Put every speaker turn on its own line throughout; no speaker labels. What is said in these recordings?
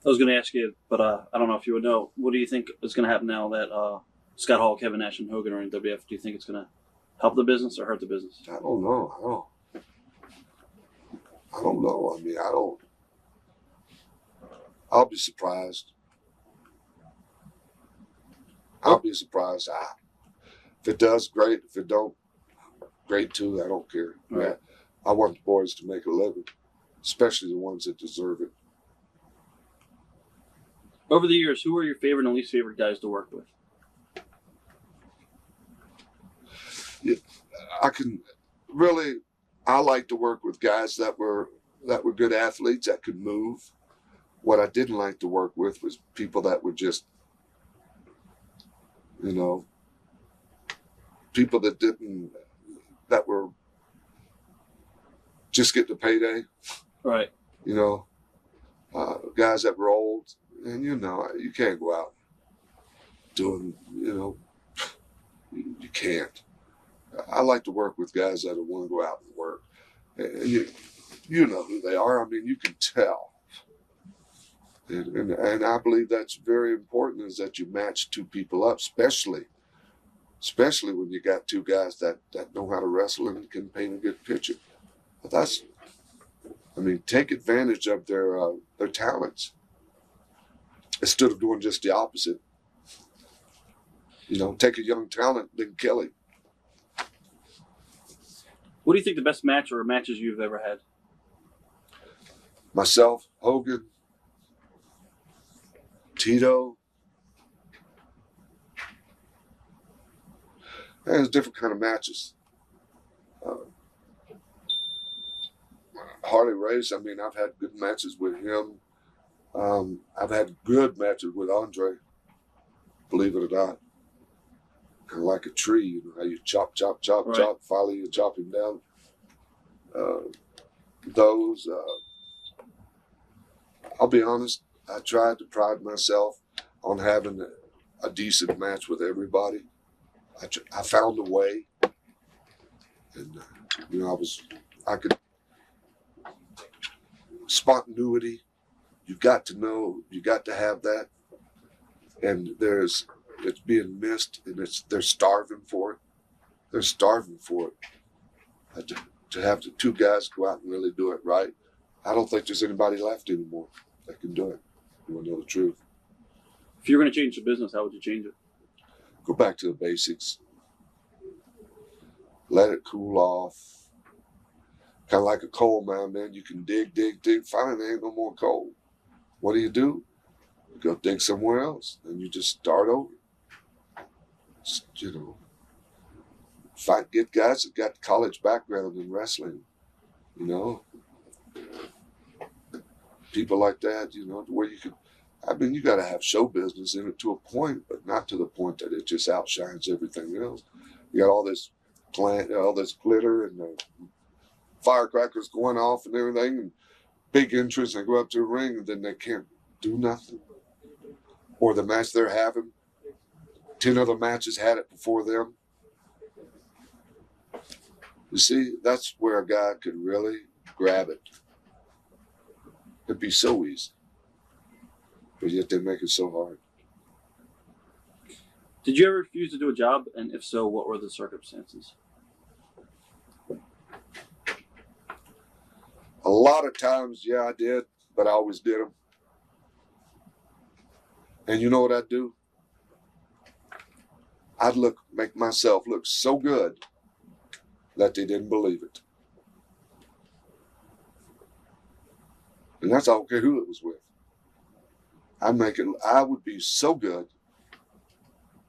I was going to ask you, but I don't know if you would know. What do you think is going to happen now that Scott Hall, Kevin Nash, and Hogan are in WF? Do you think it's going to help the business or hurt the business?
I don't know. I don't know. I mean, I don't. I'll be surprised. I'll be surprised. If it does, great. If it don't, great too. I don't care.
Right.
Yeah, I want the boys to make a living, especially the ones that deserve it.
Over the years, who are your favorite and least favorite guys to work with?
Yeah, I like to work with guys that were good athletes that could move. What I didn't like to work with was people that were just, people that were just getting a payday.
Right.
Guys that were old, and you can't go out doing, you can't. I like to work with guys that want to go out and work. And you know who they are. I mean, you can tell. And I believe that's very important, is that you match two people up, especially when you got two guys that know how to wrestle and can paint a good picture. But take advantage of their talents instead of doing just the opposite. Take a young talent, then kill him.
What do you think the best match or matches you've ever had?
Myself, Hogan, Tito. There's different kind of matches. Harley Race, I've had good matches with him. I've had good matches with Andre, believe it or not. Kind of like a tree, how you chop, right. Chop, finally you chop him down. I'll be honest, I tried to pride myself on having a decent match with everybody. I found a way, and I could spontaneity. You got to know, you got to have that, and it's being missed, and they're starving for it. They're starving for it. To have the two guys go out and really do it right, I don't think there's anybody left anymore that can do it. You want to know the truth.
If you're going to change the business, how would you change it?
Go back to the basics. Let it cool off. Kind of like a coal mine, man. You can dig. Finally, there ain't no more coal. What do? You go dig somewhere else, and you just start over. Get guys that got college background in wrestling. People like that. Where you could. You got to have show business in it to a point, but not to the point that it just outshines everything else. You got all this all this glitter and the firecrackers going off and everything, and big entrance. They go up to the ring, and then they can't do nothing. Or the match they're having, 10 other matches had it before them. You see, that's where a guy could really grab it. It'd be so easy. But yet they make it so hard.
Did you ever refuse to do a job? And if so, what were the circumstances?
A lot of times, yeah, I did, but I always did them. And you know what I'd do? I'd make myself look so good that they didn't believe it. And that's, I don't care who it was with. I would be so good.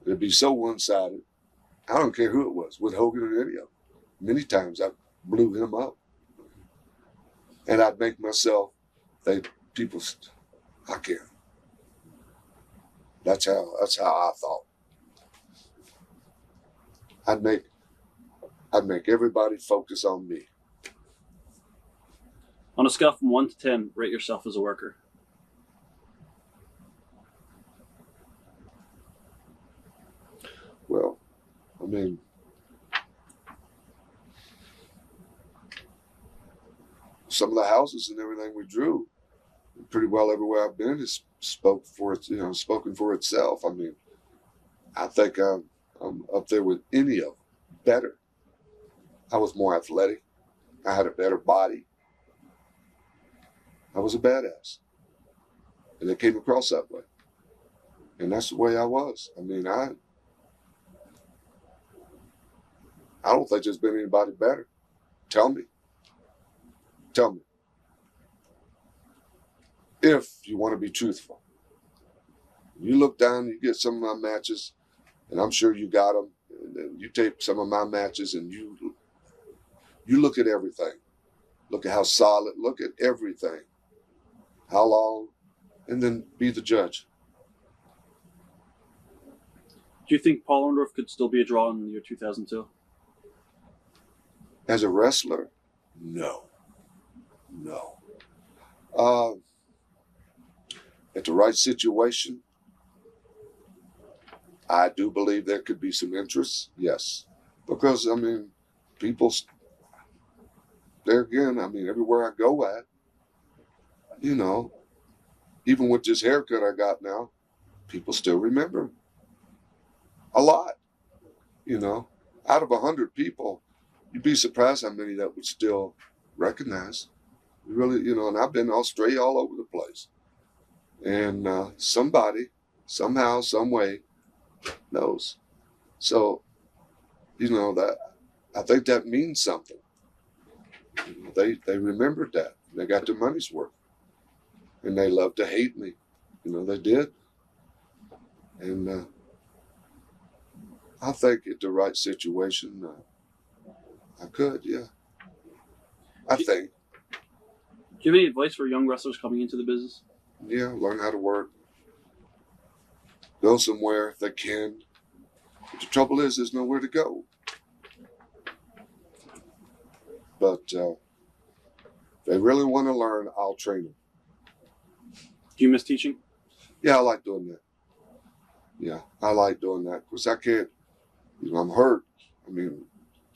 It'd be so one-sided. I don't care who it was, with Hogan or any of them. Many times I blew him up. And I'd make myself, I can't. That's how I thought. I'd make everybody focus on me.
On a scale from 1 to 10, rate yourself as a worker.
Well, some of the houses and everything we drew, pretty well everywhere I've been has spoken for itself. I mean, I think I'm up there with any of them. Better. I was more athletic. I had a better body. I was a badass. And it came across that way. And that's the way I was. I mean, I don't think there's been anybody better. Tell me. Tell me. If you want to be truthful. You look down, you get some of my matches, and I'm sure you got them, and then you take some of my matches and you look at everything. Look at how solid, look at everything. How long, and then be the judge.
Do you think Paul Orndorff could still be a draw in the year 2002?
As a wrestler, no. At the right situation, I do believe there could be some interest, yes. Because, I mean, people, there again, I mean, everywhere I go at, you know, even with this haircut I got now, people still remember a lot, you know. Out of 100 people, you'd be surprised how many that would still recognize. Really, you know, and I've been Australia all over the place. And somebody, somehow, some way, knows. So, you know, that I think that means something. You know, they remembered that. They got their money's worth. And they love to hate me. You know, they did. And I think at the right situation, I could, yeah. I think.
Do you have any advice for young wrestlers coming into the business?
Yeah, learn how to work. Go somewhere if they can. But the trouble is, there's nowhere to go. But if they really want to learn, I'll train them.
Do you miss teaching?
Yeah, I like doing that. Yeah, I like doing that because I can't, you know, I'm hurt. I mean,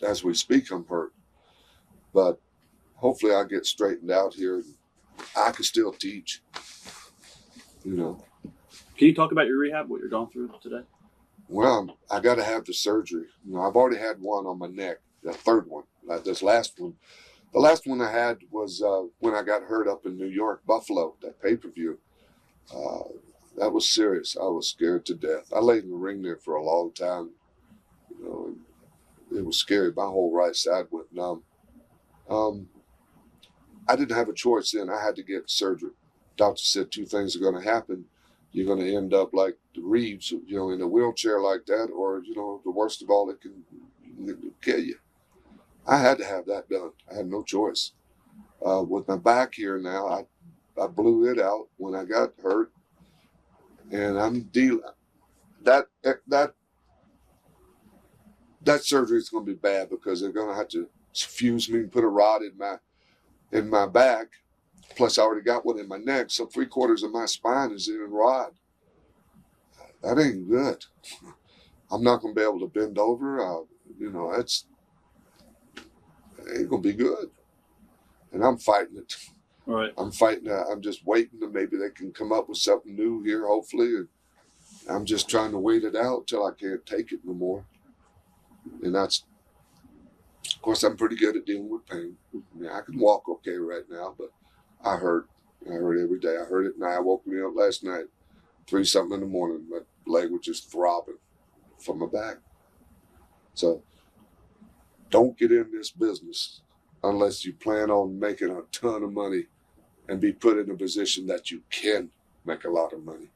as we speak, I'm hurt. But hopefully I'll get straightened out here. And I can still teach, you know.
Can you talk about your rehab, what you're going through today?
Well, I got to have the surgery. You know, I've already had one on my neck, the third one, like this last one. The last one I had was when I got hurt up in New York, Buffalo, that pay-per-view. That was serious. I was scared to death. I laid in the ring there for a long time. You know, and it was scary. My whole right side went numb. I didn't have a choice then. I had to get surgery. Doctor said two things are going to happen. You're going to end up like the Reeves, you know, in a wheelchair like that, or, you know, the worst of all, it can kill you. I had to have that done. I had no choice. With my back here now, I blew it out when I got hurt, and I'm dealing. That surgery is going to be bad because they're going to have to fuse me and put a rod in my back. Plus, I already got one in my neck, so 3/4 of my spine is in a rod. That ain't good. I'm not going to be able to bend over. You know, it ain't going to be good. And I'm fighting it.
All right.
I'm fighting it. I'm just waiting that maybe they can come up with something new here, hopefully. And I'm just trying to wait it out till I can't take it no more. And that's, of course, I'm pretty good at dealing with pain. I mean, I can walk okay right now, but I hurt. I hurt every day. I hurt at night. I woke me up last night, 3-something in the morning. My leg was just throbbing from my back. So don't get in this business unless you plan on making a ton of money and be put in a position that you can make a lot of money.